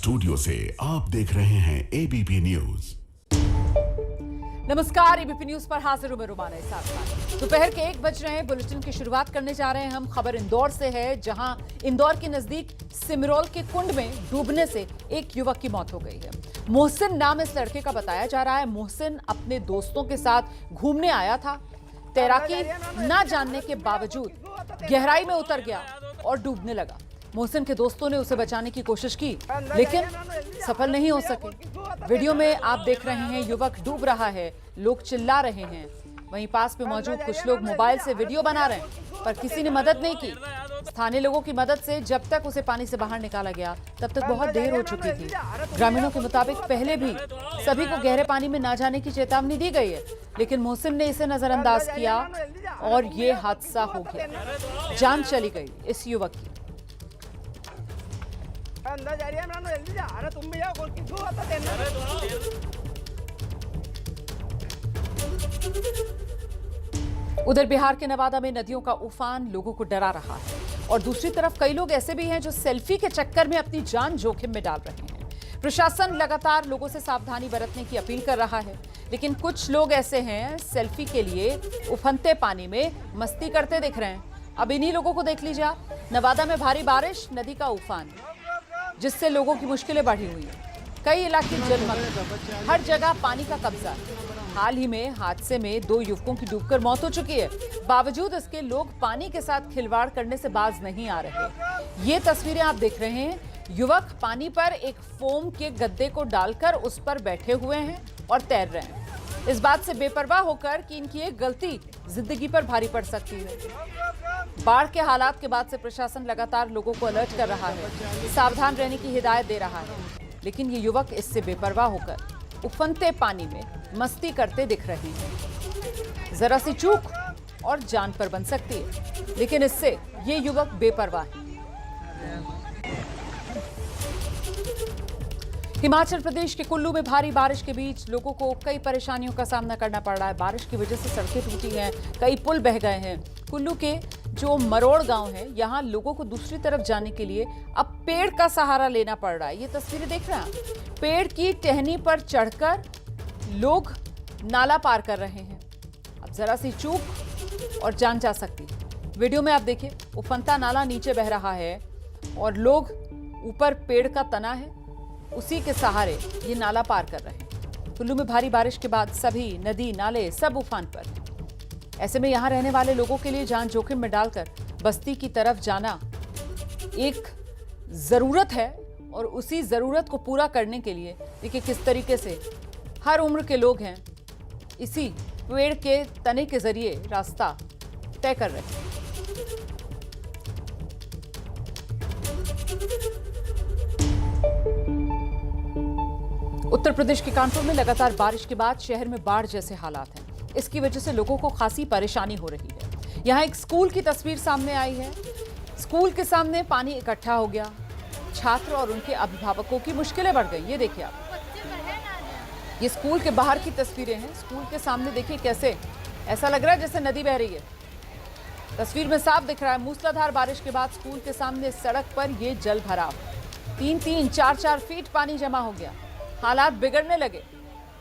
Studio से आप देख रहे हैं एबीपी न्यूज। नमस्कार, एबीपी न्यूज पर हाजिर हूं मैं रुमाना इसाक। दोपहर के 1 बज रहे हैं। बुलेटिन की शुरुआत करने जा रहे हैं हम। खबर इंदौर से है, जहां इंदौर के नजदीक सिमरोल के कुंड में डूबने से एक युवक की मौत हो गई है। मोहसिन नाम इस लड़के का बताया जा रहा है। मोहसिन अपने दोस्तों के साथ घूमने आया था। तैराकी न जानने के बावजूद गहराई में उतर गया और डूबने लगा। मोहसिन के दोस्तों ने उसे बचाने की कोशिश की, लेकिन सफल नहीं हो सके। वीडियो में आप देख रहे हैं युवक डूब रहा है, लोग चिल्ला रहे हैं। वहीं पास में मौजूद कुछ लोग मोबाइल से वीडियो बना रहे हैं, पर किसी ने मदद नहीं की। स्थानीय लोगों की मदद से जब तक उसे पानी से बाहर निकाला गया, तब तक बहुत देर हो चुकी थी। ग्रामीणों के मुताबिक पहले भी सभी को गहरे पानी में ना जाने की चेतावनी दी गई है, लेकिन मोहसिन ने इसे नजरअंदाज किया और ये हादसा हो गया। जान चली गई इस युवक की। अंदर जा रही है, जल्दी जा। अरे तुम भी जाओ, किसको आता देना। उधर बिहार के नवादा में नदियों का उफान लोगों को डरा रहा है, और दूसरी तरफ कई लोग ऐसे भी हैं जो सेल्फी के चक्कर में अपनी जान जोखिम में डाल रहे हैं। प्रशासन लगातार लोगों से सावधानी बरतने की अपील कर रहा है, लेकिन कुछ लोग ऐसे हैं सेल्फी के लिए उफनते पानी में मस्ती करते दिख रहे हैं। अब इन्हीं लोगों को देख लीजिए आप। नवादा में भारी बारिश, नदी का उफान, जिससे लोगों की मुश्किलें बढ़ी हुई हैं। कई इलाके जलमग्न, हर जगह पानी का कब्जा है। हाल ही में हादसे में 2 युवकों की डूबकर मौत हो चुकी है। बावजूद इसके लोग पानी के साथ खिलवाड़ करने से बाज नहीं आ रहे। ये तस्वीरें आप देख रहे हैं। युवक पानी पर एक फोम के गद्दे को डालकर उस पर बैठे हुए हैं और तैर रहे हैं, इस बात से बेपरवाह होकर कि इनकी एक गलती जिंदगी पर भारी पड़ सकती है। बाढ़ के हालात के बाद से प्रशासन लगातार लोगों को अलर्ट कर रहा है, सावधान रहने की हिदायत दे रहा है, लेकिन ये युवक इससे बेपरवाह होकर उफनते पानी में मस्ती करते दिख रहे हैं। जरा सी चूक और जान पर बन सकती है, लेकिन इससे ये युवक बेपरवाह है। हिमाचल प्रदेश के कुल्लू में भारी बारिश के बीच लोगों को कई परेशानियों का सामना करना पड़ रहा है। बारिश की वजह से सड़कें टूटी हैं, कई पुल बह गए हैं। कुल्लू के जो मरोड़ गांव है, यहां लोगों को दूसरी तरफ जाने के लिए अब पेड़ का सहारा लेना पड़ रहा है। ये तस्वीरें देख रहे हैं। पेड़ की टहनी पर चढ़कर लोग नाला पार कर रहे हैं। अब जरा सी चूक और जान जा सकती है। वीडियो में आप देखिए, उफनता नाला नीचे बह रहा है और लोग ऊपर पेड़ का तना है, उसी के सहारे ये नाला पार कर रहे हैं। कुल्लू में भारी बारिश के बाद सभी नदी नाले सब उफान पर हैं। ऐसे में यहां रहने वाले लोगों के लिए जान जोखिम में डालकर बस्ती की तरफ जाना एक जरूरत है, और उसी जरूरत को पूरा करने के लिए देखिए किस तरीके से हर उम्र के लोग हैं, इसी पेड़ के तने के जरिए रास्ता तय कर रहे हैं। उत्तर प्रदेश के कानपुर में लगातार बारिश के बाद शहर में बाढ़ जैसे हालात हैं। इसकी वजह से लोगों को खासी परेशानी हो रही है। यहाँ एक स्कूल की तस्वीर सामने आई है। स्कूल के सामने पानी इकट्ठा हो गया। छात्र और उनके अभिभावकों की मुश्किलें बढ़ गई। ये देखिए आप, ये स्कूल के बाहर की तस्वीरें हैं। स्कूल के सामने देखिए कैसे ऐसा लग रहा है जैसे नदी बह रही है। तस्वीर में साफ दिख रहा है, मूसलाधार बारिश के बाद स्कूल के सामने सड़क पर ये जल भराव, 3-3, 4-4 फीट पानी जमा हो गया। हालात बिगड़ने लगे।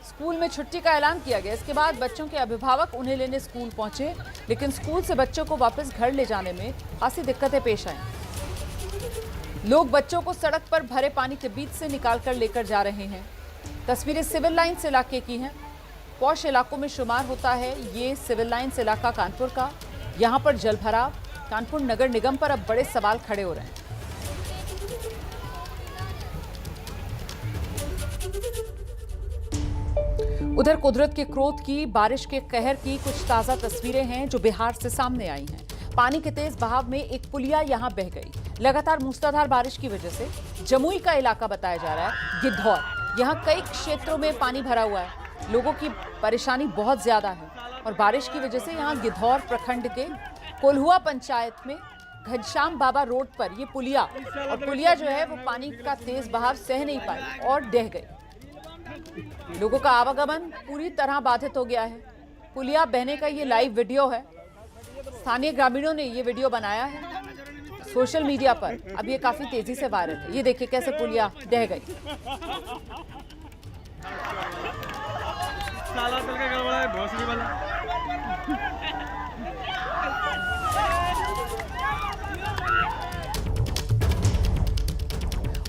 स्कूल में छुट्टी का ऐलान किया गया। इसके बाद बच्चों के अभिभावक उन्हें लेने स्कूल पहुंचे, लेकिन स्कूल से बच्चों को वापस घर ले जाने में खासी दिक्कतें पेश आईं। लोग बच्चों को सड़क पर भरे पानी के बीच से निकालकर लेकर जा रहे हैं। तस्वीरें सिविल लाइन्स इलाके की हैं। पौष इलाकों में शुमार होता है ये सिविल लाइन्स इलाका कानपुर का। यहाँ पर जल भराव, कानपुर नगर निगम पर अब बड़े सवाल खड़े हो रहे हैं। उधर कुदरत के क्रोध की, बारिश के कहर की कुछ ताजा तस्वीरें हैं जो बिहार से सामने आई हैं। पानी के तेज बहाव में एक पुलिया यहां बह गई। लगातार मूसलाधार बारिश की वजह से जमुई का इलाका बताया जा रहा है गिद्धौर, यहां कई क्षेत्रों में पानी भरा हुआ है। लोगों की परेशानी बहुत ज्यादा है, और बारिश की वजह से यहां गिद्धौर प्रखंड के कोल्हुआ पंचायत में घनश्याम बाबा रोड पर ये पुलिया, और पुलिया जो है वो पानी का तेज बहाव सह नहीं पाई और ढह गई। लोगों का आवागमन पूरी तरह बाधित हो गया है। पुलिया बहने का ये लाइव वीडियो है। स्थानीय ग्रामीणों ने ये वीडियो बनाया है। सोशल मीडिया पर अब ये काफी तेजी से वायरल है। ये देखिए कैसे पुलिया ढह गई। साला चल के गड़बड़ा है भोसड़ी वाला।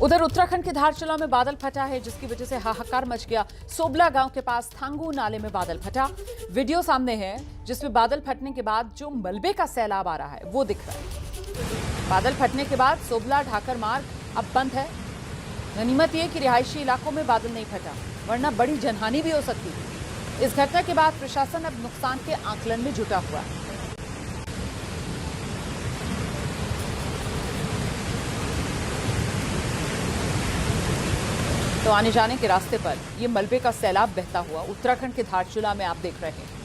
उधर उत्तराखंड के धारचूला में बादल फटा है, जिसकी वजह से हाहाकार मच गया। सोबला गांव के पास थांगू नाले में बादल फटा। वीडियो सामने है जिसमें बादल फटने के बाद जो मलबे का सैलाब आ रहा है वो दिख रहा है। बादल फटने के बाद सोबला ढाकर मार्ग अब बंद है। गनीमत यह कि रिहायशी इलाकों में बादल नहीं फटा, वरना बड़ी जनहानि भी हो सकती थी। इस घटना के बाद प्रशासन अब नुकसान के आकलन में जुटा हुआ है। तो आने जाने के रास्ते पर यह मलबे का सैलाब बहता हुआ उत्तराखंड के धारचूला में आप देख रहे हैं।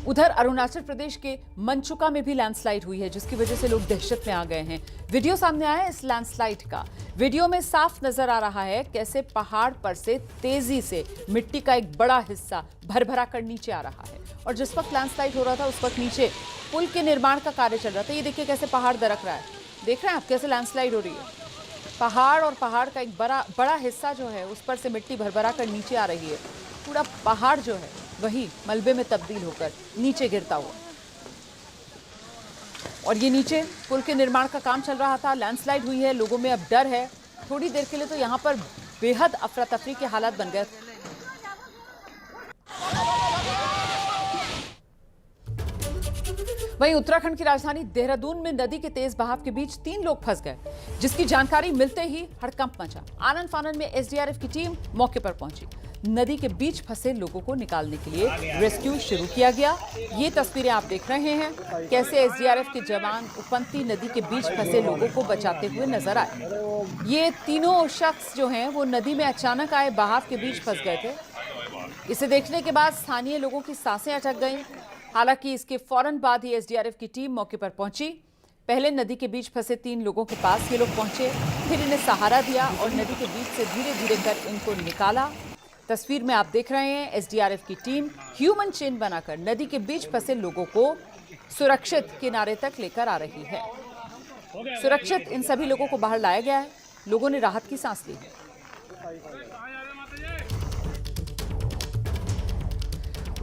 उधर अरुणाचल प्रदेश के मनचुका में भी लैंडस्लाइड हुई है, जिसकी वजह से लोग दहशत में आ गए हैं। वीडियो सामने आया है इस लैंडस्लाइड का। वीडियो में साफ नजर आ रहा है कैसे पहाड़ पर से तेजी से मिट्टी का एक बड़ा हिस्सा भरभरा कर नीचे आ रहा है। और जिस वक्त लैंडस्लाइड हो रहा था उस वक्त नीचे पुल के निर्माण का कार्य चल रहा था। ये देखिए कैसे पहाड़ दरक रहा है। देख रहे हैं आप कैसे लैंडस्लाइड हो रही है। पहाड़ और पहाड़ का एक बड़ा हिस्सा जो है उस पर से मिट्टी भरभरा कर नीचे आ रही है। पूरा पहाड़ जो है वही मलबे में तब्दील होकर नीचे गिरता हुआ। और ये नीचे पुल के निर्माण का काम चल रहा था, लैंडस्लाइड हुई है, लोगों में अब डर है। थोड़ी देर के लिए तो यहाँ पर बेहद अफरा तफरी के हालात बन गए। वहीं उत्तराखंड की राजधानी देहरादून में नदी के तेज बहाव के बीच 3 लोग फंस गए, जिसकी जानकारी मिलते ही हड़कंप मचा। आनन फानन में एसडीआरएफ की टीम मौके पर पहुंची। नदी के बीच फंसे लोगों को निकालने के लिए रेस्क्यू शुरू किया गया। ये तस्वीरें आप देख रहे हैं कैसे एसडीआरएफ के जवान उफनती नदी के बीच फंसे लोगों को बचाते हुए नजर आए। ये तीनों शख्स जो हैं वो नदी में अचानक आए बहाव के बीच फंस गए थे। इसे देखने के बाद स्थानीय लोगों की सांसें अटक गईं। हालांकि इसके फौरन बाद ही एसडीआरएफ की टीम मौके पर पहुंची। पहले नदी के बीच फंसे 3 लोगों के पास ये लोग पहुंचे, फिर इन्हें सहारा दिया और नदी के बीच से धीरे धीरे कर इनको निकाला। तस्वीर में आप देख रहे हैं एसडीआरएफ की टीम ह्यूमन चेन बनाकर नदी के बीच फंसे लोगों को सुरक्षित किनारे तक लेकर आ रही है। सुरक्षित इन सभी लोगों को बाहर लाया गया है। लोगों ने राहत की सांस ली है।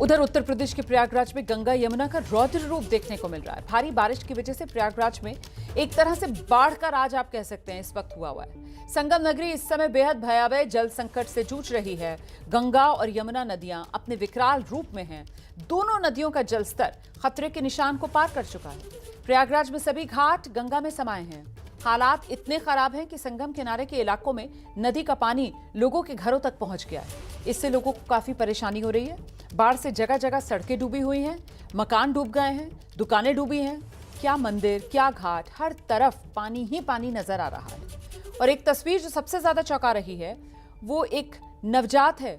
उधर उत्तर प्रदेश के प्रयागराज में गंगा यमुना का रौद्र रूप देखने को मिल रहा है। भारी बारिश की वजह से प्रयागराज में एक तरह से बाढ़ का राज आप कह सकते हैं इस वक्त हुआ है। संगम नगरी इस समय बेहद भयावह जल संकट से जूझ रही है। गंगा और यमुना नदियां अपने विकराल रूप में हैं। दोनों नदियों का जलस्तर खतरे के निशान को पार कर चुका है। प्रयागराज में सभी घाट गंगा में समाये हैं। हालात इतने खराब हैं कि संगम किनारे के इलाकों में नदी का पानी लोगों के घरों तक पहुंच गया है। इससे लोगों को काफी परेशानी हो रही है। बाढ़ से जगह जगह सड़कें डूबी हुई हैं, मकान डूब गए हैं, दुकानें डूबी हैं। क्या मंदिर, क्या घाट, हर तरफ पानी ही पानी नजर आ रहा है। और एक तस्वीर जो सबसे ज्यादा चौंका रही है वो एक नवजात है।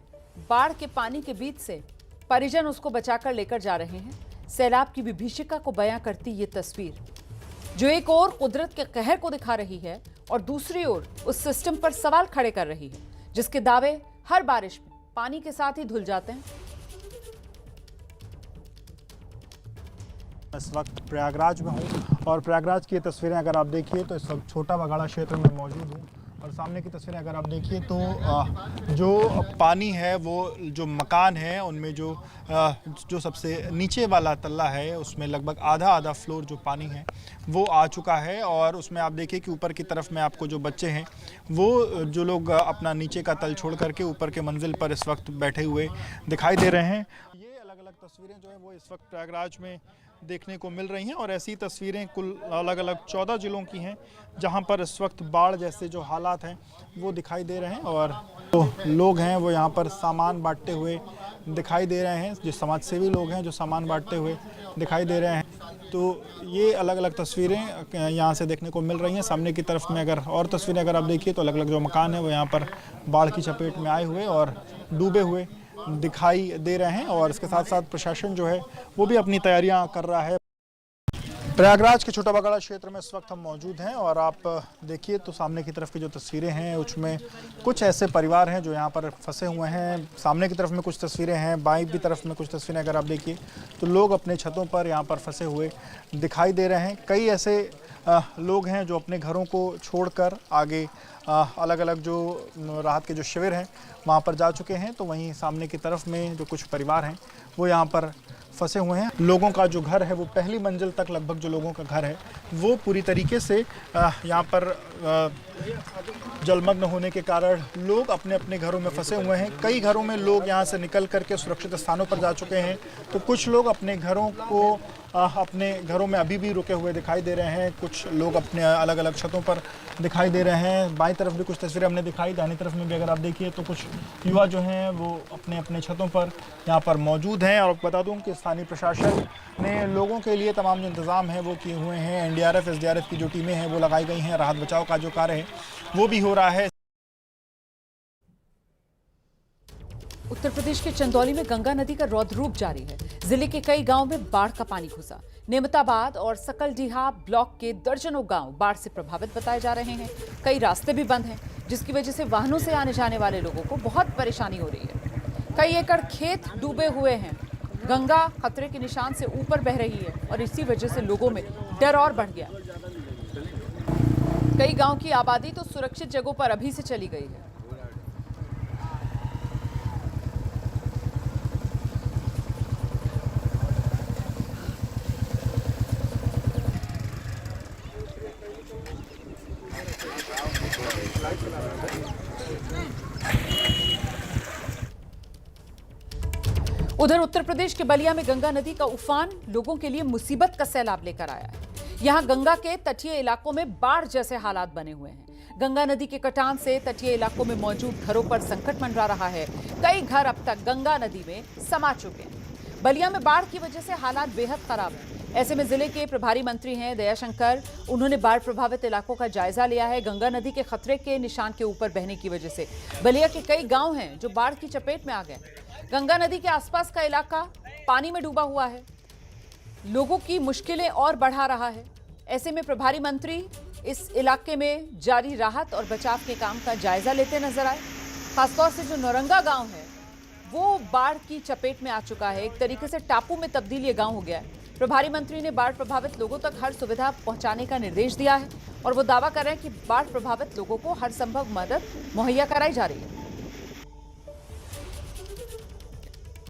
बाढ़ के पानी के बीच से परिजन उसको बचाकर लेकर जा रहे हैं। सैलाब की विभीषिका को बयां करती ये तस्वीर, जो एक ओर कुदरत के कहर को दिखा रही है और दूसरी ओर उस सिस्टम पर सवाल खड़े कर रही है जिसके दावे हर बारिश में पानी के साथ ही धुल जाते हैं। इस वक्त प्रयागराज में हूँ और प्रयागराज की तस्वीरें अगर आप देखिए तो इस वक्त छोटा बगाड़ा क्षेत्र में मौजूद हूँ। और सामने की तस्वीरें अगर आप देखिए तो जो पानी है वो जो मकान है उनमें जो सबसे नीचे वाला तल्ला है उसमें लगभग आधा फ्लोर जो पानी है वो आ चुका है। और उसमें आप देखिए कि ऊपर की तरफ में आपको जो बच्चे हैं वो जो लोग अपना नीचे का तल छोड़ करके ऊपर के मंजिल पर इस वक्त बैठे हुए दिखाई दे रहे हैं। ये अलग अलग तस्वीरें जो हैं वो इस वक्त प्रयागराज में देखने को मिल रही हैं और ऐसी तस्वीरें कुल अलग अलग 14 जिलों की हैं जहां पर इस वक्त बाढ़ जैसे जो हालात हैं वो दिखाई दे रहे हैं। और जो लोग हैं वो यहां पर सामान बांटते हुए दिखाई दे रहे हैं, जो समाजसेवी लोग हैं जो सामान बांटते हुए दिखाई दे रहे हैं। तो ये अलग अलग तस्वीरें यहाँ से देखने को मिल रही हैं। सामने की तरफ में अगर और तस्वीरें अगर आप देखिए तो अलग अलग जो मकान है वो यहाँ पर बाढ़ की चपेट में आए हुए और डूबे हुए दिखाई दे रहे हैं। और इसके साथ साथ प्रशासन जो है वो भी अपनी तैयारियां कर रहा है। प्रयागराज के छोटा बगड़ा क्षेत्र में इस वक्त हम मौजूद हैं और आप देखिए तो सामने की तरफ की जो तस्वीरें हैं उसमें कुछ ऐसे परिवार हैं जो यहाँ पर फंसे हुए हैं। सामने की तरफ में कुछ तस्वीरें हैं, बाईं की तरफ में कुछ तस्वीरें अगर आप देखिए तो लोग अपने छतों पर यहाँ पर फंसे हुए दिखाई दे रहे हैं। कई ऐसे लोग हैं जो अपने घरों को छोड़कर आगे अलग अलग जो राहत के जो शिविर हैं वहाँ पर जा चुके हैं। तो वहीं सामने की तरफ में जो कुछ परिवार हैं वो यहाँ पर फंसे हुए हैं। लोगों का जो घर है वो पहली मंजिल तक लगभग जो लोगों का घर है वो पूरी तरीके से यहाँ पर जलमग्न होने के कारण लोग अपने अपने घरों में फंसे हुए हैं। कई घरों में लोग यहाँ से निकल करके सुरक्षित स्थानों पर जा चुके हैं, तो कुछ लोग अपने घरों को अपने घरों में अभी भी रुके हुए दिखाई दे रहे हैं। कुछ लोग अपने अलग अलग छतों पर दिखाई दे रहे हैं। बाईं तरफ भी कुछ तस्वीरें हमने दिखाई, दाहिनी तरफ में भी अगर आप देखिए तो कुछ युवा जो हैं वो अपने अपने छतों पर यहाँ पर मौजूद हैं। और बता दूं कि स्थानीय प्रशासन ने लोगों के लिए तमाम जो इंतज़ाम हैं वो किए हुए हैं। एनडीआरएफ एसडीआरएफ की जो टीमें हैं वो लगाई गई हैं। राहत बचाव का जो कार्य है वो भी हो रहा है। उत्तर प्रदेश के चंदौली में गंगा नदी का रौद्र रूप जारी है। जिले के कई गांवों में बाढ़ का पानी घुसा। नेमताबाद और सकलडीहा ब्लॉक के दर्जनों गांव बाढ़ से प्रभावित बताए जा रहे हैं। कई रास्ते भी बंद हैं, जिसकी वजह से वाहनों से आने जाने वाले लोगों को बहुत परेशानी हो रही है। कई एकड़ खेत डूबे हुए हैं। गंगा खतरे के निशान से ऊपर बह रही है और इसी वजह से लोगों में डर और बढ़ गया। कई गांव की आबादी तो सुरक्षित जगहों पर अभी से चली गई है। उधर उत्तर प्रदेश के बलिया में गंगा नदी का उफान लोगों के लिए मुसीबत का सैलाब लेकर आया है। यहां गंगा के तटीय इलाकों में बाढ़ जैसे हालात बने हुए हैं। गंगा नदी के कटान से तटीय इलाकों में मौजूद घरों पर संकट मंडरा रहा है। कई घर अब तक गंगा नदी में समा चुके हैं। बलिया में बाढ़ की वजह से हालात बेहद खराब हैं। ऐसे में जिले के प्रभारी मंत्री हैं दयाशंकर, उन्होंने बाढ़ प्रभावित इलाकों का जायजा लिया है। गंगा नदी के खतरे के निशान के ऊपर बहने की वजह से बलिया के कई गांव हैं जो बाढ़ की चपेट में आ गए। गंगा नदी के आसपास का इलाका पानी में डूबा हुआ है, लोगों की मुश्किलें और बढ़ा रहा है। ऐसे में प्रभारी मंत्री इस इलाके में जारी राहत और बचाव के काम का जायजा लेते नजर आए। खासतौर से जो नौरंगा गांव है वो बाढ़ की चपेट में आ चुका है। एक तरीके से टापू में तब्दील ये गांव हो गया है। प्रभारी मंत्री ने बाढ़ प्रभावित लोगों तक हर सुविधा पहुंचाने का निर्देश दिया है और वो दावा कर रहे हैं कि बाढ़ प्रभावित लोगों को हर संभव मदद मुहैया कराई जा रही है।